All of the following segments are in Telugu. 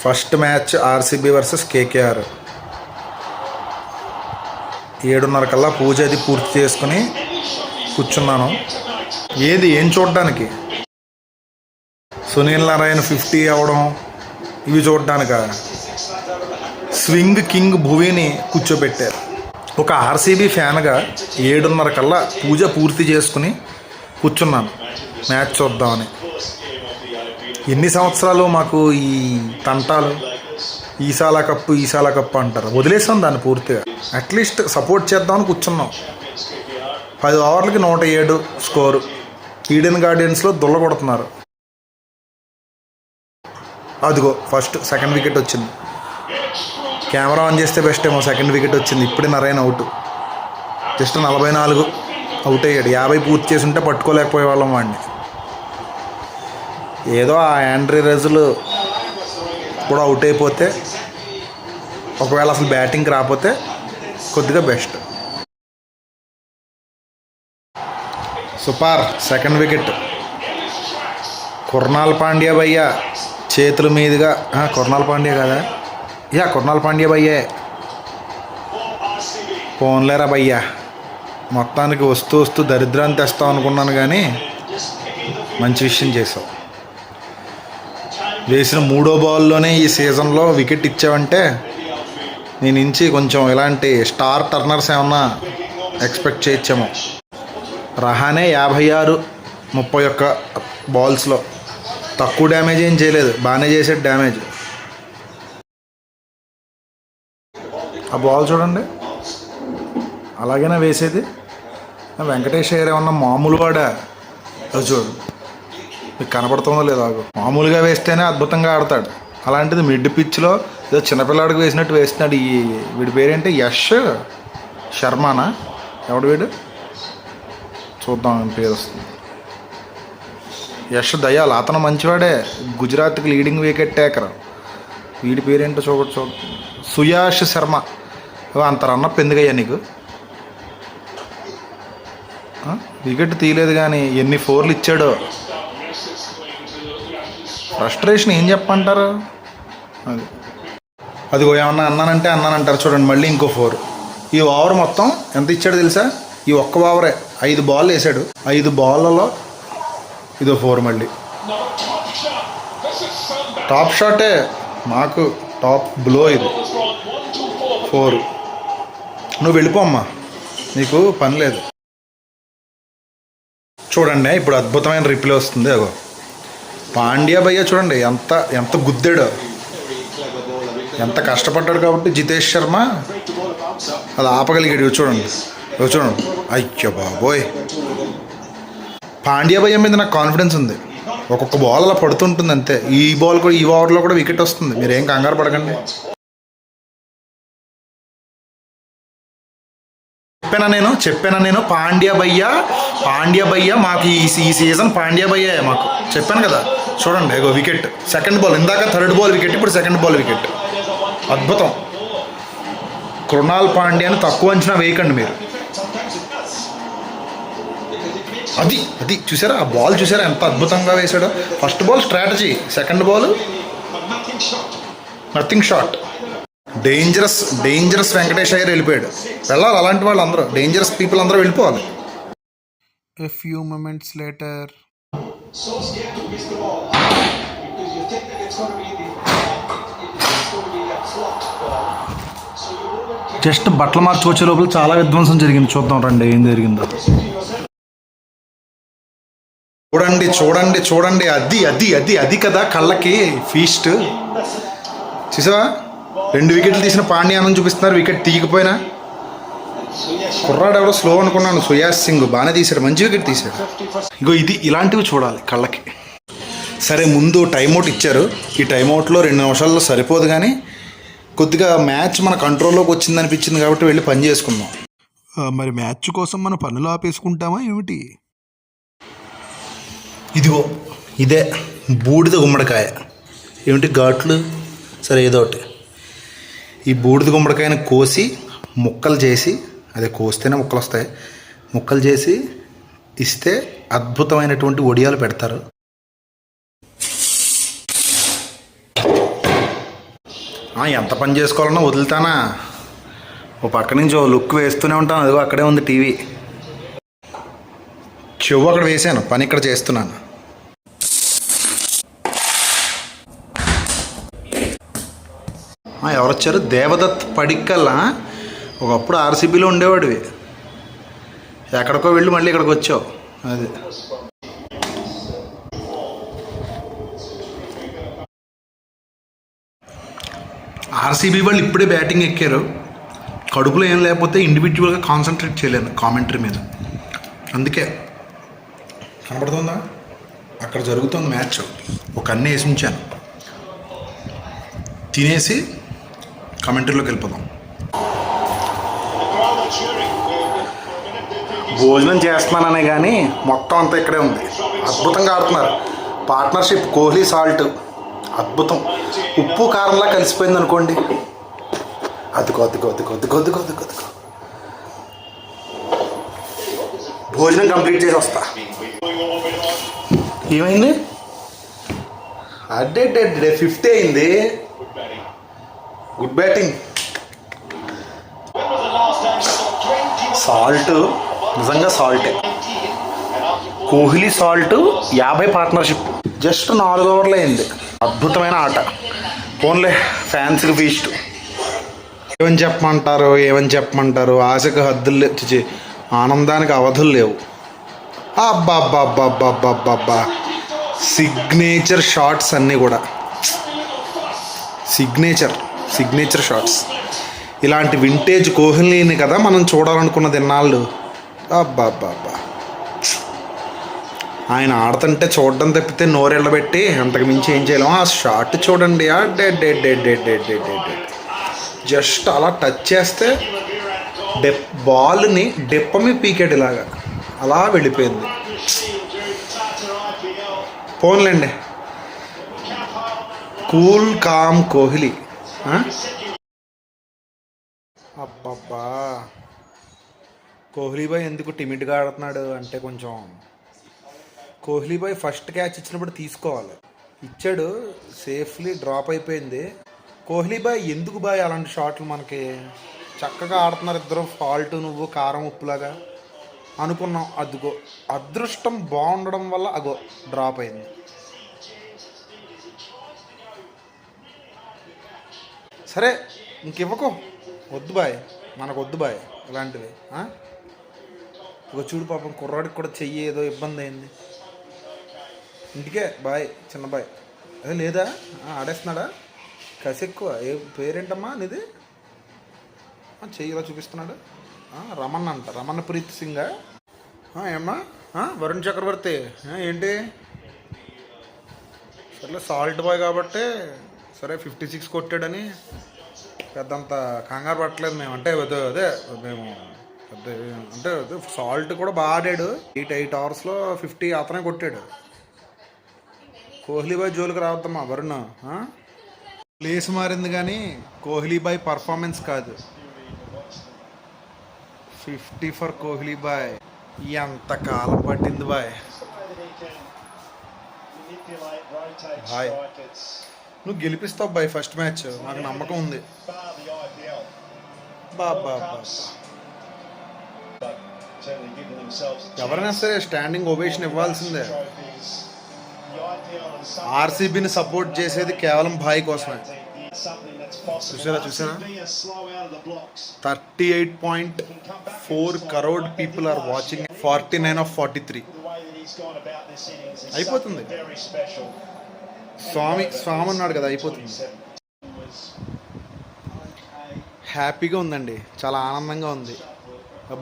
First match RCB versus KKR. 7:30 కల్లా పూజ అది పూర్తి చేసుకుని కూర్చున్నాను. ఏం చూడడానికి? సునీల్ నారాయణ 50 అవ్వడం ఇవి చూడడానిక? స్వింగ్ కింగ్ భువిని కూర్చోబెట్టారు. ఒక ఆర్సీబీ ఫ్యాన్గా 7:30 కల్లా పూజ పూర్తి చేసుకుని కూర్చున్నాను మ్యాచ్ చూద్దామని. ఎన్ని సంవత్సరాలు మాకు ఈ తంటాలు, ఈసాల కప్పు అంటారు. వదిలేసాం దాన్ని పూర్తిగా. అట్లీస్ట్ సపోర్ట్ చేద్దామని కూర్చున్నాం. 10 ఓవర్లకి 107 స్కోరు. ఈడెన్ గార్డెన్స్లో దుల్ల కొడుతున్నారు. అదిగో సెకండ్ వికెట్ వచ్చింది. కెమెరా ఆన్ చేస్తే బెస్ట్ ఏమో. సెకండ్ వికెట్ వచ్చింది. ఇప్పుడే నారాయణ అవుట్. జస్ట్ 44 అవుట్ అయ్యాడు. 50 పూర్తి చేసి ఉంటే పట్టుకోలేకపోయే వాళ్ళం వాడిని. ఏదో ఆ యాండ్రీ రజులు కూడా అవుట్ అయిపోతే, ఒకవేళ అసలు బ్యాటింగ్కి రాకపోతే కొద్దిగా best. Super. Second wicket Krunal Pandya భయ్య చేతుల మీదుగా. కుర్నాల్ పాండ్యా కదా? కుర్నాల్ పాండ్యా భయ్యే. పోన్లేరా భయ్యా, మొత్తానికి వస్తూ దరిద్రాన్ని తెస్తాం అనుకున్నాను, కానీ మంచి విషయం చేసావు. వేసిన 3వ బాల్లోనే ఈ సీజన్లో వికెట్ ఇచ్చావంటే నీ నుంచి కొంచెం ఇలాంటి స్టార్ టర్నర్స్ ఏమన్నా ఎక్స్పెక్ట్ చేయొచ్చేమో. రహానే 56, 31 బాల్స్లో తక్కువ డ్యామేజ్ ఏం చేయలేదు. బాగానే చేసాడు డ్యామేజ్. ఆ బాల్ చూడండి, అలాగైనా వేసేది. వెంకటేష్ అయ్యర్ ఏమన్నా మామూలు వాడా? అది చూడు, మీకు కనపడుతుందో లేదో. మామూలుగా వేస్తేనే అద్భుతంగా ఆడతాడు. అలాంటిది మిడ్ పిచ్లో ఏదో చిన్నపిల్లాడికి వేసినట్టు వేస్తున్నాడు. వీడి పేరేంటి? యష్ శర్మనా? ఎవడు వీడు? చూద్దాం పేరు వస్తుంది. యష్ దయాల్. అతను మంచివాడే, గుజరాత్కి లీడింగ్ వికెట్ టేకర్. వీడి పేరేంటో చూడ. సుయాష్ శర్మ. అంత రన్నప్ ఎందుకయ్యా నీకు? వికెట్ తీయలేదు కానీ ఎన్ని 4లు ఇచ్చాడో. ఫ్రస్ట్రేషన్ ఏం చెప్పంటారు? అదిగో ఏమన్నా అన్నానంటారు. చూడండి, మళ్ళీ ఇంకో 4. ఈ ఓవర్ మొత్తం ఎంత ఇచ్చాడు తెలుసా? ఈ ఒక్క ఓవరే 5 బాల్ వేసాడు. 5 బాల్లలో ఇదో 4. మళ్ళీ టాప్ షాటే మాకు, టాప్ బ్లో ఇది. 4. నువ్వు వెళ్ళిపోమ్మా, నీకు పని లేదు. చూడండి, ఇప్పుడు అద్భుతమైన రిప్లై వస్తుంది. అగో పాండ్యా భయ్య చూడండి ఎంత గుద్దాడో, ఎంత కష్టపడ్డాడు. కాబట్టి జితేష్ శర్మ అది ఆపగలిగాడు. చూడండి. అయ్యో బాబోయ్, పాండ్యా భయ్య మీద నాకు కాన్ఫిడెన్స్ ఉంది. ఒక్కొక్క బాల్ అలా పడుతుంటుంది అంతే. ఈ ఓవర్లో కూడా వికెట్ వస్తుంది. మీరేం కంగారు పడకండి. చెప్పానా నేను పాండ్యా భయ్య మాకు ఈ సీజన్ పాండ్యా భయ్యే మాకు చెప్పాను కదా. చూడండి, ఇగో వికెట్. సెకండ్ బాల్, ఇందాక థర్డ్ బాల్ వికెట్, ఇప్పుడు సెకండ్ బాల్ వికెట్. అద్భుతం. కృణాల్ పాండ్యాని తక్కువ అంచనా వేయకండి మీరు. అది చూసారా? ఆ బాల్ చూసారా ఎంత అద్భుతంగా వేశాడో? First ball strategy, second ball nothing shot. Dangerous Venkatesh Iyer వెళ్ళిపోయాడు. వెళ్ళాలి, అలాంటి వాళ్ళు అందరూ, డేంజరస్ పీపుల్ అందరూ వెళ్ళిపోవాలి. A few moments later. Just బట్టలు మార్చుకొచ్చే లోపల చాలా విధ్వంసం జరిగింది. చూద్దాం రండి ఏం జరిగిందో. చూడండి. అది కదా కళ్ళకి ఫీస్ట్. చూసావా? 2 వికెట్లు తీసిన పాండ్యానం చూపిస్తున్నారు. వికెట్ తీయకపోయినా కుర్రాడు ఎవడో స్లో అనుకున్నాను. సుయాష్ సింగ్ బాగానే తీశాడు, మంచి వికెట్ తీశాడు. ఇగో ఇలాంటివి చూడాలి కళ్ళకి. సరే ముందు టైంఅవుట్ ఇచ్చారు. ఈ టైంఅవుట్లో 2 నిమిషాల్లో సరిపోదు, కానీ కొద్దిగా మ్యాచ్ మన కంట్రోల్లోకి వచ్చింది అనిపించింది కాబట్టి వెళ్ళి పని చేసుకుందాం. మరి మ్యాచ్ కోసం మన పనులు ఆపేసుకుంటామా ఏమిటి? ఇదిగో ఇదే బూడిద గుమ్మడికాయ. ఏమిటి ఘాట్లు? సరే ఏదో ఒకటి. ఈ బూడిద గుమ్మడికాయని కోసి ముక్కలు చేసి, అదే కోస్తేనే ముక్కలు వస్తాయి, ముక్కలు చేసి ఇస్తే అద్భుతమైనటువంటి వడియాలు పెడతారు. ఎంత పని చేసుకోవాలన్నా వదులుతానా? ఓ పక్క నుంచి ఓ లుక్ వేస్తూనే ఉంటాను. అదిగో అక్కడే ఉంది టీవీ. చెవు అక్కడ వేసాను, పని ఇక్కడ చేస్తున్నాను. ఎవరొచ్చారు? దేవదత్ పడిక్కల్. ఒకప్పుడు ఆర్సీబీలో ఉండేవాడివి, ఎక్కడికో వెళ్ళి మళ్ళీ ఇక్కడికి వచ్చావు. అది ఆర్సీబీ వాళ్ళు ఇప్పుడే బ్యాటింగ్ ఎక్కారు. కడుపులో ఏం లేకపోతే ఇండివిజువల్గా కాన్సన్ట్రేట్ చేయలేను కామెంటరీ మీద. అందుకే కనబడుతుందా అక్కడ జరుగుతుంది మ్యాచ్. ఒక అన్నీ వేసి ఉంచాను, తినేసి కామెంటరీలోకి వెళ్ళిపోదాం. భోజనం చేస్తున్నాననే కానీ మొత్తం అంతా ఇక్కడే ఉంది. అద్భుతంగా ఆడుతున్నారు. పార్ట్నర్షిప్ కోహ్లీ సాల్ట్ అద్భుతం. ఉప్పు కారంలా కలిసిపోయింది అనుకోండి. అదిగో అదిగో అదిగో అదిగో అదిగో అదిగో అదిగో. భోజనం కంప్లీట్ చేసి వస్తా. ఏమైంది? అడ్డే 50 అయింది. Good batting. సాల్ట్ నిజంగా సాల్టే. Kohli Salt 50 partnership. జస్ట్ 4 ఓవర్లు అయింది. అద్భుతమైన ఆట. ఓన్లీ ఫ్యాన్స్కి ఫీస్ట్. ఏమని చెప్పమంటారు? ఆశకు హద్దులు లేవు, ఆనందానికి అవధులు లేవు. అబ్బా అబ్బా అబ్బా అబ్బా అబ్బా అబ్బా అబ్బా. సిగ్నేచర్ షాట్స్ అన్నీ కూడా సిగ్నేచర్ షాట్స్. ఇలాంటి వింటేజ్ కోహ్లీని కదా మనం చూడాలనుకున్నది ఎన్నాళ్ళు. అబ్బా అబ్బా అబ్బా. ఆయన ఆడుతుంటే చూడడం తప్పితే నోరెళ్ళబెట్టి అంతకు మించి ఏం చేయలేము. ఆ షాట్ చూడండి. జస్ట్ అలా టచ్ చేస్తే బాల్ని డెప్పమి పీకెట్ ఇలాగా అలా వెళ్ళిపోయింది. పోన్లేండి. Cool calm Kohli. అబ్బబ్బా. కోహ్లీ బాయ్ ఎందుకు టిమిడ్గా ఆడుతున్నాడు అంటే, కొంచెం కోహ్లీ బాయ్ ఫస్ట్ క్యాచ్ ఇచ్చినప్పుడు తీసుకోవాలి. ఇచ్చాడు, సేఫ్లీ డ్రాప్ అయిపోయింది. కోహ్లీ బాయ్ ఎందుకు బాయ్ అలాంటి షాట్లు? మనకి చక్కగా ఆడుతున్నారు ఇద్దరు, ఫాల్ట్ నువ్వు కారం ఉప్పులాగా అనుకున్నాం. అదిగో అదృష్టం బాగుండడం వల్ల అగో డ్రాప్ అయింది. సరే ఇంకివ్వకు, వద్దు బాయ్, మనకు వద్దు బాయ్ ఇలాంటివి. ఇక చూడు పాపం కుర్రాడికి కూడా చెయ్యి ఏదో ఇబ్బంది అయింది. ఇంటికే బాయ్ చిన్న బాయ్. అదే లేదా ఆడేస్తున్నాడా? కసి ఎక్కువ. ఏ పేరేంటమ్మా నీది? చెయ్యి ఇలా చూపిస్తున్నాడు. రమణ్ అంట, రమణ ప్రీత్ సింగా? ఏమ్మా వరుణ్ చక్రవర్తి ఏంటి? సర్లే సాల్ట్ బాయ్ కాబట్టి సరే 56 కొట్టాడని పెద్దంత కంగారు పట్టలేదు మేము. అంటే అదే మేము అంటే సాల్ట్ కూడా బాగా ఆడాడు. 8 ఓవర్స్లో 50 అతనే కొట్టాడు. కోహ్లీ బాయ్ జోలికి రావద్దమ్మా వరుణ్. ప్లేస్ మారింది కానీ కోహ్లీ బాయ్ పర్ఫార్మెన్స్ కాదు. 50 ఫర్ కోహ్లీ బాయ్. ఎంత కాలం పట్టింది బాయ్. బాయ్ నువ్వు గెలిపిస్తావు బాయ్ ఫస్ట్ మ్యాచ్, నాకు నమ్మకం ఉంది. బాబా ఎవరైనా సరే స్టాండింగ్ ఓవేషన్ ఇవ్వాల్సిందే. ఆర్సీబీని సపోర్ట్ చేసేది కేవలం భాయ్ కోసమే. చూసారా 38.4 crore people are watching. 49 of 43 అయిపోతుంది. స్వామి అన్నాడు కదా, అయిపోతుంది. హ్యాపీగా ఉందండి, చాలా ఆనందంగా ఉంది.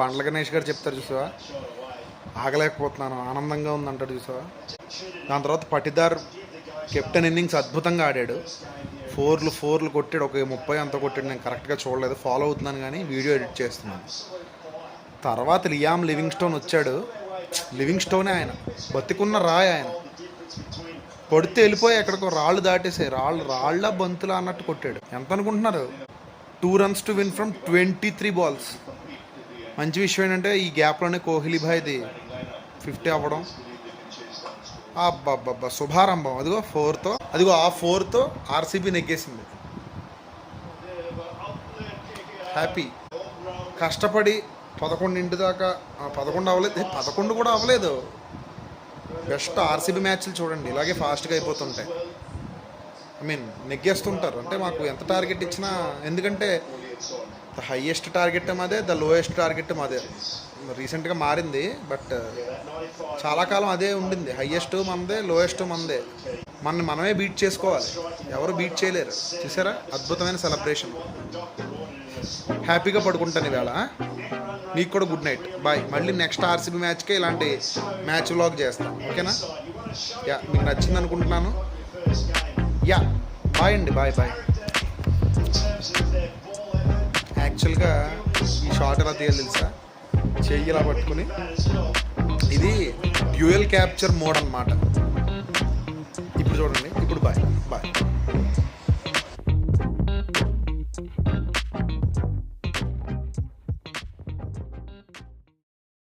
బండ్ల గణేష్ గారు చెప్తారు చూసావా, ఆగలేకపోతున్నాను ఆనందంగా ఉంది అంటాడు చూసావా. దాని తర్వాత పటిదార్ కెప్టెన్ ఇన్నింగ్స్ అద్భుతంగా ఆడాడు. ఫోర్లు కొట్టాడు, ఒక 30 అంత కొట్టాడు. నేను కరెక్ట్గా చూడలేదు, ఫాలో అవుతున్నాను కానీ వీడియో ఎడిట్ చేస్తున్నాను. తర్వాత లియామ్ లివింగ్స్టోన్ వచ్చాడు. లివింగ్స్టోనే ఆయన, బతికున్న రాయ్ ఆయన. కొడితే వెళ్ళిపోయి ఎక్కడికో రాళ్ళు దాటేసాయి, రాళ్ళ బంతులా అన్నట్టు కొట్టాడు. ఎంత అనుకుంటున్నారు? 2 runs to win from 23 balls. మంచి విషయం ఏంటంటే ఈ గ్యాప్లోనే కోహ్లీ భాయ్ది 50 అవ్వడం. అబ్బబ్బబ్బా శుభారంభం. అదిగో ఆ 4తో ఆర్సీబీ నెగ్గేసింది. హ్యాపీ. కష్టపడి 11 దాకా 11 అవ్వలేదు, 11 కూడా అవ్వలేదు. బెస్ట్ ఆర్సీబీ మ్యాచ్లు చూడండి, ఇలాగే ఫాస్ట్గా అయిపోతుంటాయి. నెగ్గేస్తుంటారు. అంటే మాకు ఎంత టార్గెట్ ఇచ్చినా, ఎందుకంటే ద హైయెస్ట్ టార్గెట్ మాదే, ద లోయెస్ట్ టార్గెట్ మాదే. రీసెంట్గా మారింది, బట్ చాలా కాలం అదే ఉండింది. హైయెస్ట్ మనదే, లోయెస్ట్ మనదే. మనమే బీట్ చేసుకోవాలి, ఎవరు బీట్ చేయలేరు. చూసారా, అద్భుతమైన సెలబ్రేషన్. హ్యాపీగా పడుకుంటాను ఈవేళ. మీకు కూడా గుడ్ నైట్, బాయ్. మళ్ళీ నెక్స్ట్ ఆర్సీబీ మ్యాచ్కే ఇలాంటి మ్యాచ్ వ్లాగ్ చేస్తాను, ఓకేనా? యా, మీకు నచ్చింది అనుకుంటున్నాను. యా, బాయ్ అండి, బాయ్. యాక్చువల్గా ఈ షాట్ ఎలా తీయాలి తెలుసా? చెయ్యి ఇలా పట్టుకుని, ఇది డ్యూయల్ క్యాప్చర్ మోడ్ అన్నమాట. ఇప్పుడు చూడండి, ఇప్పుడు బాయ్.